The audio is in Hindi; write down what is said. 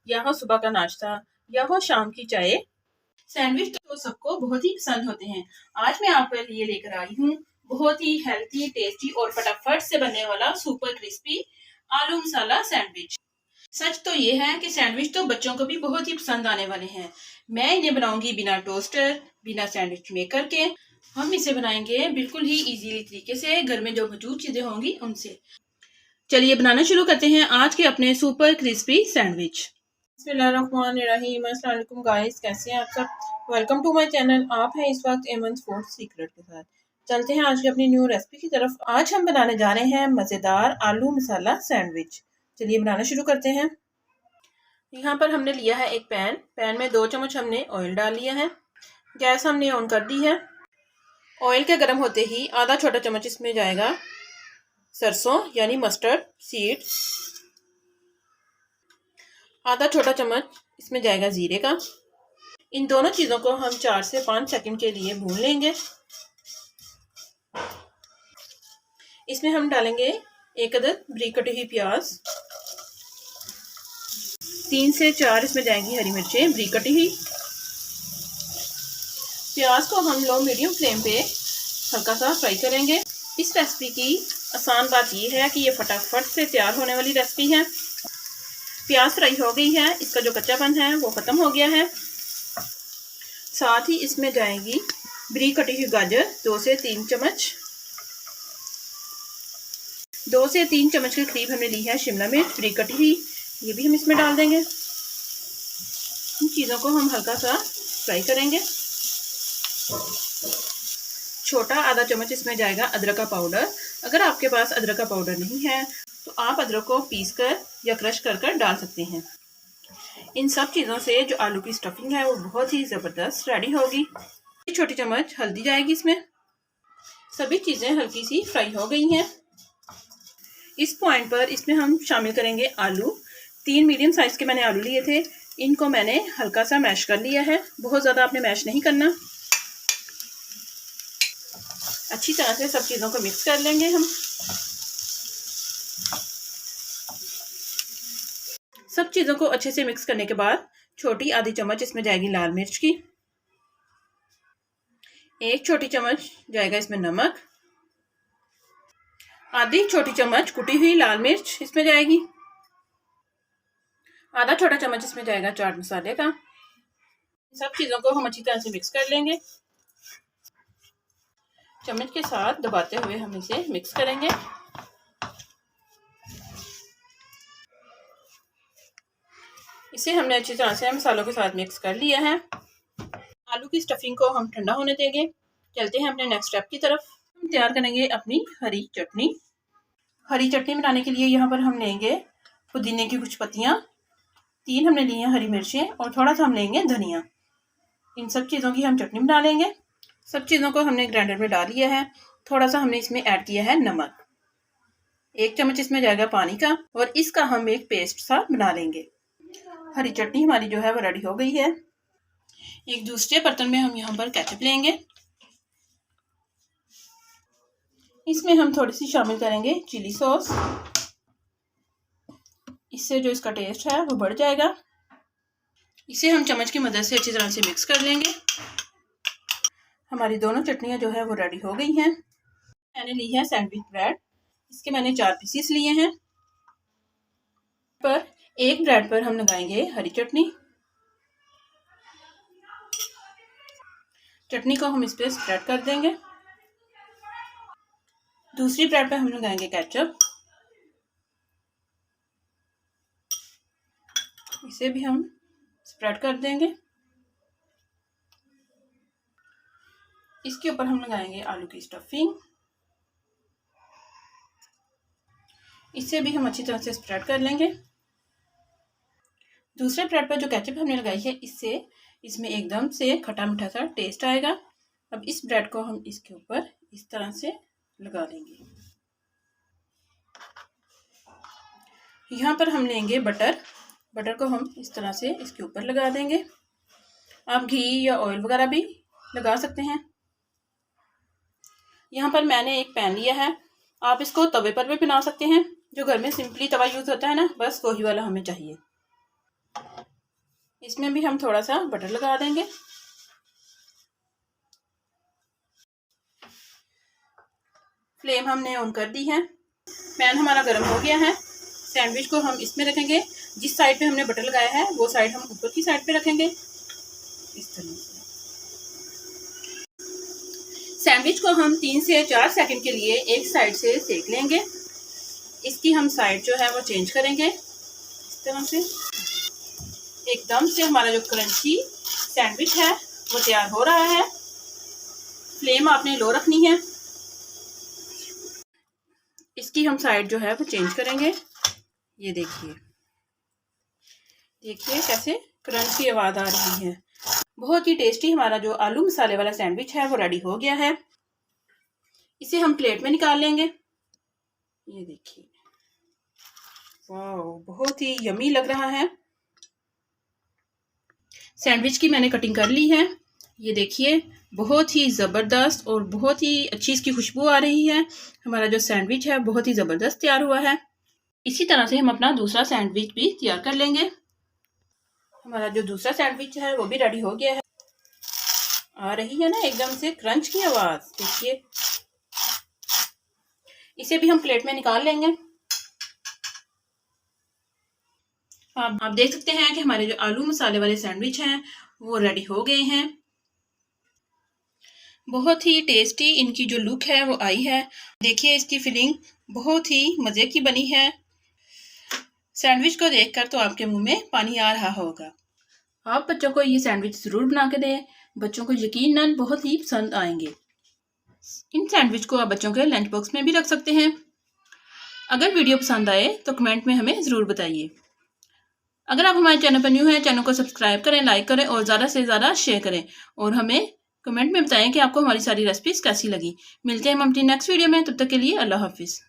या हो सुबह का नाश्ता या हो शाम की चाय, सैंडविच तो सबको बहुत ही पसंद होते हैं। आज मैं आपके लिए लेकर आई हूँ बहुत ही हेल्थी, टेस्टी और फटाफट से बनने वाला सुपर क्रिस्पी आलू मसाला सैंडविच। सच तो ये है कि सैंडविच तो बच्चों को भी बहुत ही पसंद आने वाले हैं। मैं इन्हें बनाऊंगी बिना टोस्टर, बिना सैंडविच मेकर के। हम इसे बनाएंगे बिल्कुल ही इजीली तरीके से, घर में जो मौजूद चीजें होंगी उनसे। चलिए बनाना शुरू करते हैं आज के अपने सुपर क्रिस्पी सैंडविच। बिस्मिल्लाहिर्रहमानिर्रहीम। अस्सलाम वालेकुम गाइस, कैसे हैं आप सब। Welcome to my channel. आप हैं इस वक्त एमन फूड सीक्रेट के साथ। चलते हैं आज की अपनी न्यू रेसिपी की तरफ। आज हम बनाने जा रहे हैं मज़ेदार आलू मसाला सैंडविच। चलिए बनाना शुरू करते हैं। यहाँ पर हमने लिया है एक पैन में 2 चम्मच हमने ऑयल डाल लिया है। गैस हमने ऑन कर दी है। ऑयल के गर्म होते ही आधा छोटा चम्मच इसमें जाएगा सरसों यानी मस्टर्ड सीड्स। आधा छोटा चम्मच इसमें जाएगा जीरे का। इन दोनों चीज़ों को हम 4 से 5 सेकंड के लिए भून लेंगे। इसमें हम डालेंगे एक अदद बारीक कटी हुई प्याज। 3 से 4 इसमें जाएंगी हरी मिर्चें बारीक कटी हुई। प्याज को हम लो मीडियम फ्लेम पे हल्का सा फ्राई करेंगे। इस रेसिपी की आसान बात यह है कि ये फटाफट से तैयार होने वाली रेसिपी है। प्याज फ्राई हो गई है, इसका जो कच्चापन है वो ख़त्म हो गया है। साथ ही इसमें जाएगी बारीक कटी हुई गाजर 2 से 3 चम्मच। 2 से 3 चम्मच के करीब हमने ली है शिमला मिर्च बारीक कटी हुई, ये भी हम इसमें डाल देंगे। इन चीज़ों को हम हल्का सा फ्राई करेंगे। छोटा आधा चम्मच इसमें जाएगा अदरक का पाउडर। अगर आपके पास अदरक का पाउडर नहीं है तो आप अदरक को पीस कर या क्रश कर डाल सकते हैं। इन सब चीज़ों से जो आलू की स्टफिंग है वो बहुत ही ज़बरदस्त रेडी होगी। छोटी चम्मच हल्दी जाएगी इसमें। सभी चीज़ें हल्की सी फ्राई हो गई हैं। इस पॉइंट पर इसमें हम शामिल करेंगे आलू। 3 मीडियम साइज़ के मैंने आलू लिए थे, इनको मैंने हल्का सा मैश कर लिया है। बहुत ज़्यादा आपने मैश नहीं करना। अच्छी तरह से सब चीज़ों को मिक्स कर लेंगे हम। सब चीज़ों को अच्छे से मिक्स करने के बाद छोटी आधी चम्मच इसमें जाएगी लाल मिर्च की। 1 छोटी चम्मच जाएगा इसमें नमक। आधी छोटी चम्मच कुटी हुई लाल मिर्च इसमें जाएगी। आधा छोटा चम्मच इसमें जाएगा चाट मसाले का। सब चीज़ों को हम अच्छी तरह से मिक्स कर लेंगे। चम्मच के साथ दबाते हुए हम इसे मिक्स करेंगे। इसे हमने अच्छी तरह से मसालों के साथ मिक्स कर लिया है। आलू की स्टफिंग को हम ठंडा होने देंगे। चलते हैं अपने नेक्स्ट स्टेप की तरफ। हम तैयार करेंगे अपनी हरी चटनी। हरी चटनी बनाने के लिए यहाँ पर हम लेंगे पुदीने की कुछ पत्तियाँ, 3 हमने ली हैं हरी मिर्चें और थोड़ा सा हम लेंगे धनिया। इन सब चीज़ों की हम चटनी बना लेंगे। सब चीज़ों को हमने ग्राइंडर में डाल लिया है। थोड़ा सा हमने इसमें ऐड किया है नमक। 1 चम्मच इसमें जाएगा पानी का और इसका हम एक पेस्ट सा बना लेंगे। हरी चटनी हमारी जो है वो रेडी हो गई है। एक दूसरे बर्तन में हम यहाँ पर केचप लेंगे। इसमें हम थोड़ी सी शामिल करेंगे चिली सॉस। इससे जो इसका टेस्ट है वो बढ़ जाएगा। इसे हम चम्मच की मदद से अच्छी तरह से मिक्स कर लेंगे। हमारी दोनों चटनियाँ जो है वो रेडी हो गई हैं। मैंने ली है सैंडविच ब्रेड, इसके मैंने 4 पीसीस लिए हैं। पर एक ब्रेड पर हम लगाएंगे हरी चटनी। चटनी को हम इस पर स्प्रेड कर देंगे। दूसरी ब्रेड पर हम लगाएंगे केचप। इसे भी हम स्प्रेड कर देंगे। इसके ऊपर हम लगाएंगे आलू की स्टफिंग। इसे भी हम अच्छी तरह से स्प्रेड कर लेंगे। दूसरे ब्रेड पर जो केचप हमने लगाई है इससे इसमें एकदम से खट्टा मीठा सा टेस्ट आएगा। अब इस ब्रेड को हम इसके ऊपर इस तरह से लगा देंगे। यहाँ पर हम लेंगे बटर। बटर को हम इस तरह से इसके ऊपर लगा देंगे। आप घी या ऑयल वगैरह भी लगा सकते हैं। यहाँ पर मैंने एक पैन लिया है, आप इसको तवे पर भी बना सकते हैं। जो घर में सिंपली तवा यूज़ होता है ना, बस वही वाला हमें चाहिए। इसमें भी हम थोड़ा सा बटर लगा देंगे। फ्लेम हमने ऑन कर दी है। पैन हमारा गर्म हो गया है। सैंडविच को हम इसमें रखेंगे। जिस साइड पे हमने बटर लगाया है वो साइड हम ऊपर की साइड पे रखेंगे, इस तरह से। सैंडविच को हम 3 से 4 सेकंड के लिए एक साइड से सेक लेंगे। इसकी हम साइड जो है वो चेंज करेंगे इस तरह से। एकदम से हमारा जो क्रंची सैंडविच है वो तैयार हो रहा है। फ्लेम आपने लो रखनी है। इसकी हम साइड जो है वो चेंज करेंगे। ये देखिए कैसे क्रंच की आवाज़ आ रही है। बहुत ही टेस्टी हमारा जो आलू मसाले वाला सैंडविच है वो रेडी हो गया है। इसे हम प्लेट में निकाल लेंगे। ये देखिए, वाह, बहुत ही यमी लग रहा है। सैंडविच की मैंने कटिंग कर ली है। ये देखिए, बहुत ही ज़बरदस्त और बहुत ही अच्छी इसकी खुशबू आ रही है। हमारा जो सैंडविच है बहुत ही ज़बरदस्त तैयार हुआ है। इसी तरह से हम अपना दूसरा सैंडविच भी तैयार कर लेंगे। हमारा जो दूसरा सैंडविच है वो भी रेडी हो गया है। आ रही है ना एकदम से क्रंच की आवाज़, देखिए। इसे भी हम प्लेट में निकाल लेंगे। आप देख सकते हैं कि हमारे जो आलू मसाले वाले सैंडविच हैं वो रेडी हो गए हैं। बहुत ही टेस्टी इनकी जो लुक है वो आई है। देखिए, इसकी फिलिंग बहुत ही मज़े की बनी है। सैंडविच को देखकर तो आपके मुंह में पानी आ रहा होगा। आप बच्चों को ये सैंडविच ज़रूर बना के दें। बच्चों को यकीनन बहुत ही पसंद आएंगे। इन सैंडविच को आप बच्चों के लंच बॉक्स में भी रख सकते हैं। अगर वीडियो पसंद आए तो कमेंट में हमें ज़रूर बताइए। अगर आप हमारे चैनल पर न्यू हैं, चैनल को सब्सक्राइब करें, लाइक करें और ज़्यादा से ज़्यादा शेयर करें। और हमें कमेंट में बताएं कि आपको हमारी सारी रेसिपीज़ कैसी लगी। मिलते हैं हम अपनी नेक्स्ट वीडियो में। तब तक के लिए अल्लाह हाफिज़।